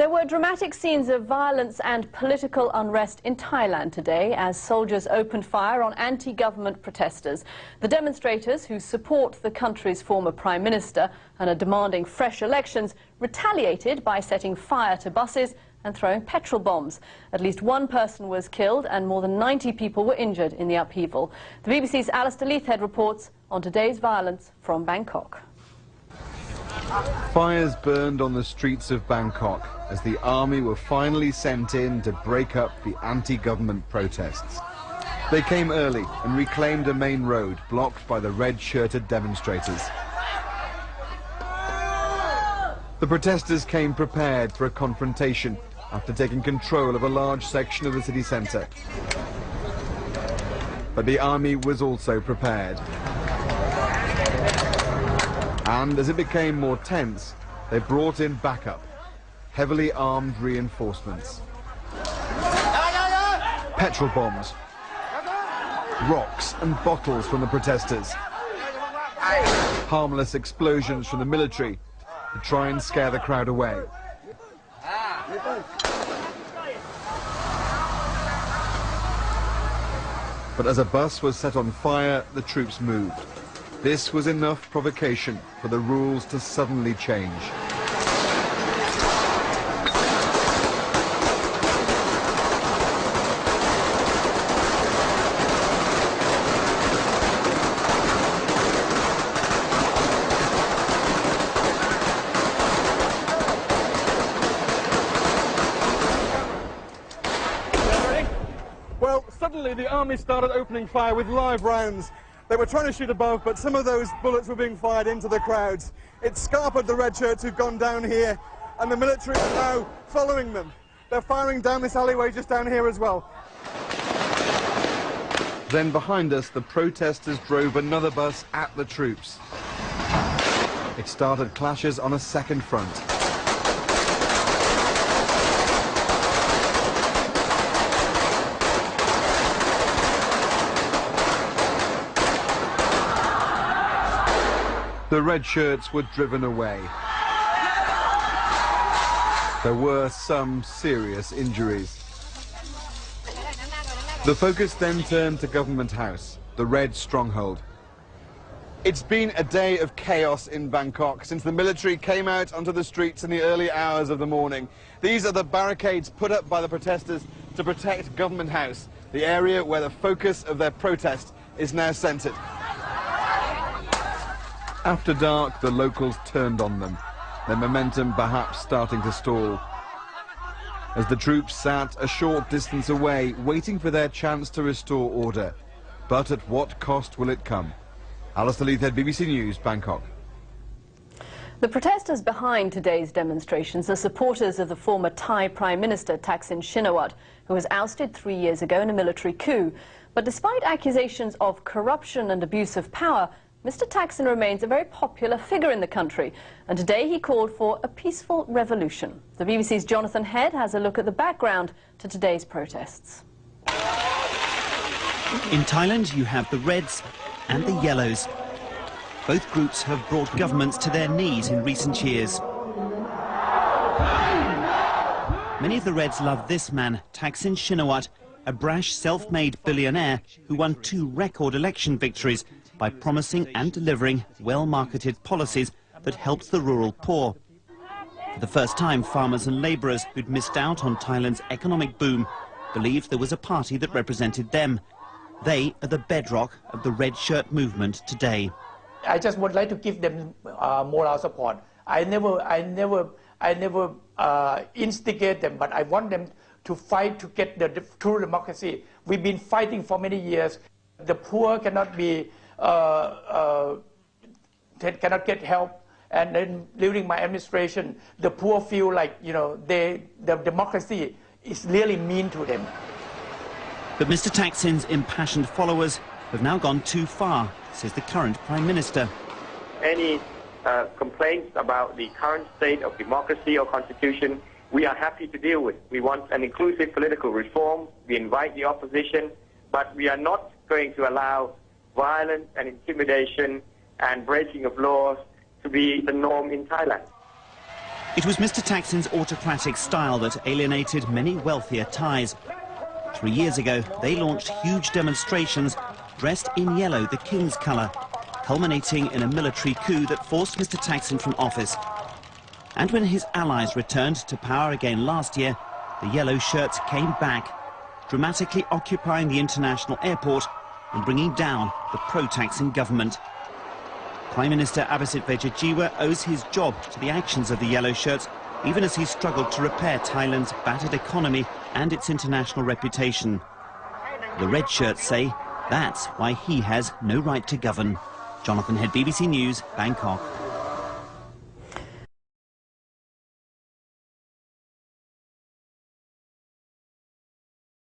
There were dramatic scenes of violence and political unrest in Thailand today as soldiers opened fire on anti-government protesters. The demonstrators, who support the country's former Prime Minister and are demanding fresh elections, retaliated by setting fire to buses and throwing petrol bombs. At least one person was killed and more than 90 people were injured in the upheaval. The BBC's Alistair Leithhead reports on today's violence from Bangkok. Fires burned on the streets of Bangkok as the army were finally sent in to break up the anti-government protests. They came early and reclaimed a main road blocked by the red-shirted demonstrators. The protesters came prepared for a confrontation after taking control of a large section of the city centre. But the army was also prepared. And as it became more tense, they brought in backup, heavily armed reinforcements. Petrol bombs, rocks and bottles from the protesters, harmless explosions from the military to try and scare the crowd away. But as a bus was set on fire, the troops moved. This was enough provocation for the rules to suddenly change. Well, suddenly the army started opening fire with live rounds. They were trying to shoot above, but some of those bullets were being fired into the crowds. It scarpered the red shirts who've gone down here, and the military is now following them. They're firing down this alleyway just down here as well. Then behind us, the protesters drove another bus at the troops. It started clashes on a second front. The red shirts were driven away. There were some serious injuries. The focus then turned to Government House, the red stronghold. It's been a day of chaos in Bangkok since the military came out onto the streets in the early hours of the morning. These are the barricades put up by the protesters to protect Government House, the area where the focus of their protest is now centred. After dark, the locals turned on them, their momentum perhaps starting to stall. As the troops sat a short distance away, waiting for their chance to restore order. But at what cost will it come? Alistair Leithhead, BBC News, Bangkok. The protesters behind today's demonstrations are supporters of the former Thai Prime Minister Thaksin Shinawatra, who was ousted 3 years ago in a military coup. But despite accusations of corruption and abuse of power, Mr. Thaksin remains a very popular figure in the country, and today he called for a peaceful revolution. The BBC's Jonathan Head has a look at the background to today's protests. In Thailand, you have the Reds and the Yellows. Both groups have brought governments to their knees in recent years. Many of the Reds love this man, Thaksin Shinawatra, a brash, self-made billionaire who won 2 record election victories by promising and delivering well-marketed policies that helped the rural poor. For the first time, farmers and labourers who'd missed out on Thailand's economic boom believed there was a party that represented them. They are the bedrock of the red shirt movement today. I just would like to give them moral support. I never instigate them, but I want them to fight to get the true democracy. We've been fighting for many years. The poor cannot be cannot get help, and then during my administration, the poor feel like, you know, the democracy is really mean to them. But Mr. Thaksin's impassioned followers have now gone too far, says the current Prime Minister. Any complaints about the current state of democracy or constitution, we are happy to deal with. We want an inclusive political reform. We invite the opposition, but we are not going to allow violence and intimidation and breaking of laws to be the norm in Thailand. It was Mr Thaksin's autocratic style that alienated many wealthier Thais. 3 years ago, they launched huge demonstrations dressed in yellow, the king's colour, culminating in a military coup that forced Mr Thaksin from office. And when his allies returned to power again last year, the yellow shirts came back, dramatically occupying the international airport and bringing down the pro-Thaksin government. Prime Minister Abhisit Vejjajiva owes his job to the actions of the yellow shirts, even as he struggled to repair Thailand's battered economy and its international reputation. The red shirts say that's why he has no right to govern. Jonathan Head, BBC News, Bangkok.